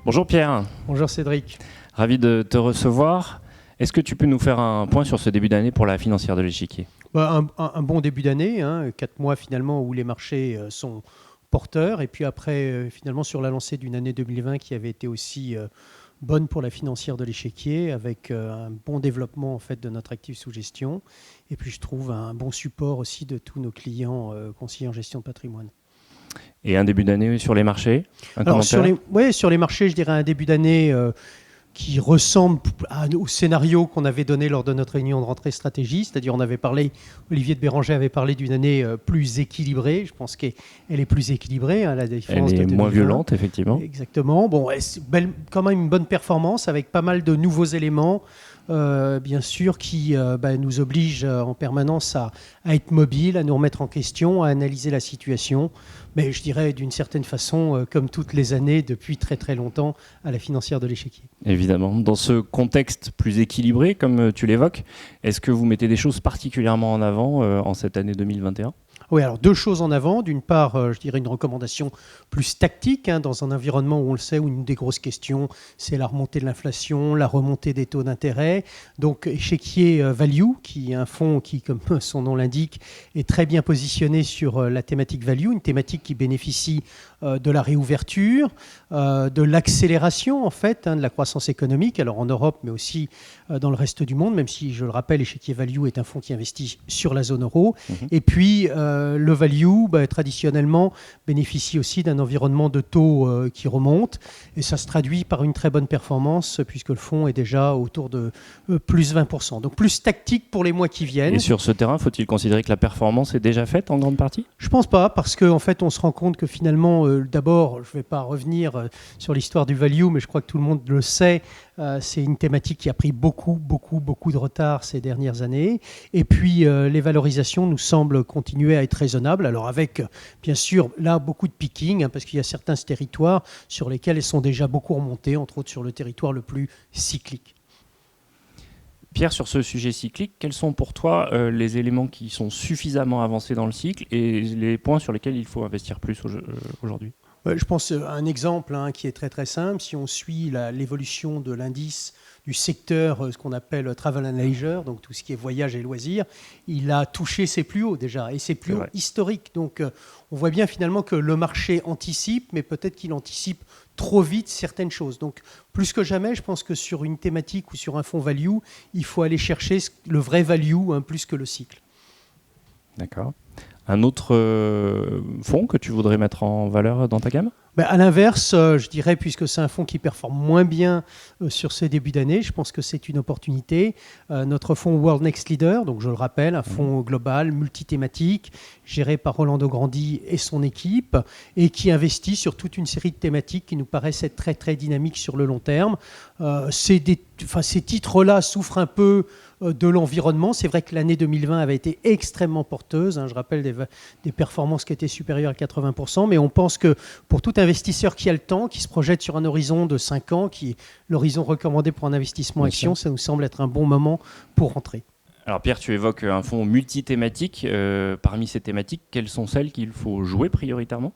Bonjour Pierre, Bonjour Cédric. ravi de te recevoir. Est-ce que tu peux nous faire un point sur ce début d'année pour la financière de l'échiquier ? Un bon début d'année, 4 mois finalement où les marchés sont porteurs, et puis après finalement sur la lancée d'une année 2020 qui avait été aussi bonne pour la financière de l'échiquier, avec un bon développement en fait de notre actif sous gestion, et puis je trouve un bon support aussi de tous nos clients conseillers en gestion de patrimoine. Et un début d'année sur les marchés, Alors sur les marchés, je dirais un début d'année qui ressemble au scénario qu'on avait donné lors de notre réunion de rentrée stratégie, c'est-à-dire Olivier de Béranger avait parlé d'une année plus équilibrée. Je pense qu'elle est plus équilibrée, la différence de 2020. Elle est moins violente, effectivement. Exactement. Bon, c'est quand même une bonne performance avec pas mal de nouveaux éléments, bien sûr, qui nous obligent en permanence à être mobiles, à nous remettre en question, à analyser la situation. Mais je dirais d'une certaine façon, comme toutes les années depuis très très longtemps, à la financière de l'échiquier. Évidemment. Dans ce contexte plus équilibré, comme tu l'évoques, est-ce que vous mettez des choses particulièrement en avant en cette année 2021 ? Oui, alors deux choses en avant. D'une part, je dirais une recommandation plus tactique, dans un environnement où on le sait, où une des grosses questions, c'est la remontée de l'inflation, la remontée des taux d'intérêt. Donc, Échiquier Value, qui est un fonds qui, comme son nom l'indique, est très bien positionné sur la thématique value, une thématique qui bénéficie de la réouverture, de l'accélération en fait de la croissance économique, alors en Europe mais aussi dans le reste du monde, même si je le rappelle, Échiquier Value est un fonds qui investit sur la zone euro. Et puis le value traditionnellement bénéficie aussi d'un environnement de taux qui remonte, et ça se traduit par une très bonne performance puisque le fonds est déjà autour de plus 20%. Donc plus tactique pour les mois qui viennent. Et sur ce terrain, faut-il considérer que la performance est déjà faite en grande partie ? Je pense pas, parce qu'en fait on se rend compte que finalement, d'abord, je ne vais pas revenir sur l'histoire du value, mais je crois que tout le monde le sait, c'est une thématique qui a pris beaucoup de retard ces dernières années. Et puis les valorisations nous semblent continuer à être raisonnables. Alors avec, bien sûr, là, beaucoup de picking, parce qu'il y a certains territoires sur lesquels elles sont déjà beaucoup remontées, entre autres sur le territoire le plus cyclique. Pierre, sur ce sujet cyclique, quels sont pour toi les éléments qui sont suffisamment avancés dans le cycle et les points sur lesquels il faut investir plus aujourd'hui ? Je pense à un exemple qui est très très simple. Si on suit l'évolution de l'indice du secteur, ce qu'on appelle Travel and Leisure, donc tout ce qui est voyage et loisirs, il a touché ses plus hauts déjà, et ses plus hauts historiques. Donc on voit bien finalement que le marché anticipe, mais peut-être qu'il anticipe trop vite certaines choses. Donc plus que jamais, je pense que sur une thématique ou sur un fonds value, il faut aller chercher le vrai value plus que le cycle. D'accord. Un autre fonds que tu voudrais mettre en valeur dans ta gamme ? À l'inverse, je dirais, puisque c'est un fonds qui performe moins bien sur ces débuts d'année, je pense que c'est une opportunité. Notre fonds World Next Leader, donc je le rappelle, un fonds global, multithématique, géré par Rolando Grandi et son équipe, et qui investit sur toute une série de thématiques qui nous paraissent être très très dynamiques sur le long terme. Ces titres-là souffrent un peu de l'environnement. C'est vrai que l'année 2020 avait été extrêmement porteuse. Je rappelle des performances qui étaient supérieures à 80%, mais on pense que pour tout investisseur qui a le temps, qui se projette sur un horizon de 5 ans, qui est l'horizon recommandé pour un investissement action, ça nous semble être un bon moment pour rentrer. Alors Pierre, tu évoques un fonds multithématique. Parmi ces thématiques, quelles sont celles qu'il faut jouer prioritairement ?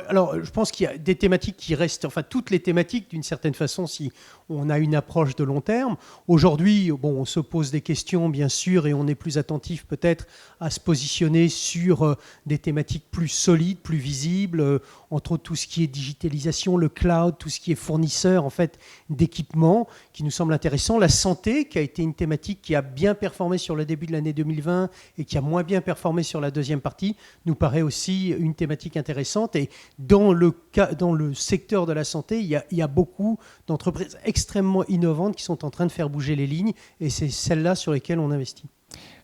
Alors, je pense qu'il y a des thématiques qui restent, enfin toutes les thématiques d'une certaine façon, si on a une approche de long terme. Aujourd'hui, on se pose des questions bien sûr et on est plus attentif peut-être à se positionner sur des thématiques plus solides, plus visibles, entre autres tout ce qui est digitalisation, le cloud, tout ce qui est fournisseur en fait d'équipements qui nous semble intéressant. La santé qui a été une thématique qui a bien performé sur le début de l'année 2020 et qui a moins bien performé sur la deuxième partie nous paraît aussi une thématique intéressante. Et dans le secteur de la santé, il y a beaucoup d'entreprises extrêmement innovantes qui sont en train de faire bouger les lignes et c'est celles-là sur lesquelles on investit.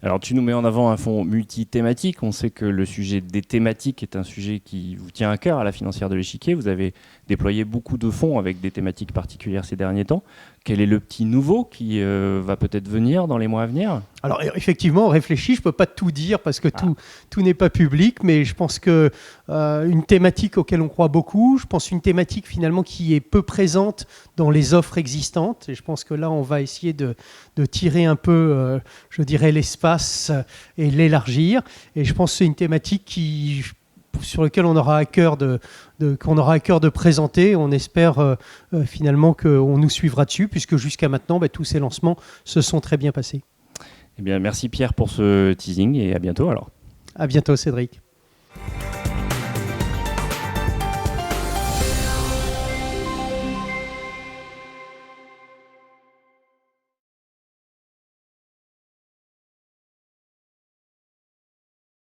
Alors tu nous mets en avant un fonds multithématique. On sait que le sujet des thématiques est un sujet qui vous tient à cœur à la financière de l'échiquier. Vous avez déployé beaucoup de fonds avec des thématiques particulières ces derniers temps. Quel est le petit nouveau qui va peut-être venir dans les mois à venir ? Alors effectivement, on réfléchit, je ne peux pas tout dire parce que tout n'est pas public, mais je pense qu'une thématique auquel on croit beaucoup, je pense une thématique finalement qui est peu présente dans les offres existantes, et je pense que là on va essayer de tirer un peu, je dirais, l'espace et l'élargir, et je pense que c'est une thématique qui sur lequel on aura à cœur qu'on aura à cœur de présenter. On espère finalement qu'on nous suivra dessus, puisque jusqu'à maintenant, tous ces lancements se sont très bien passés. Eh bien, merci Pierre pour ce teasing et à bientôt alors. À bientôt Cédric.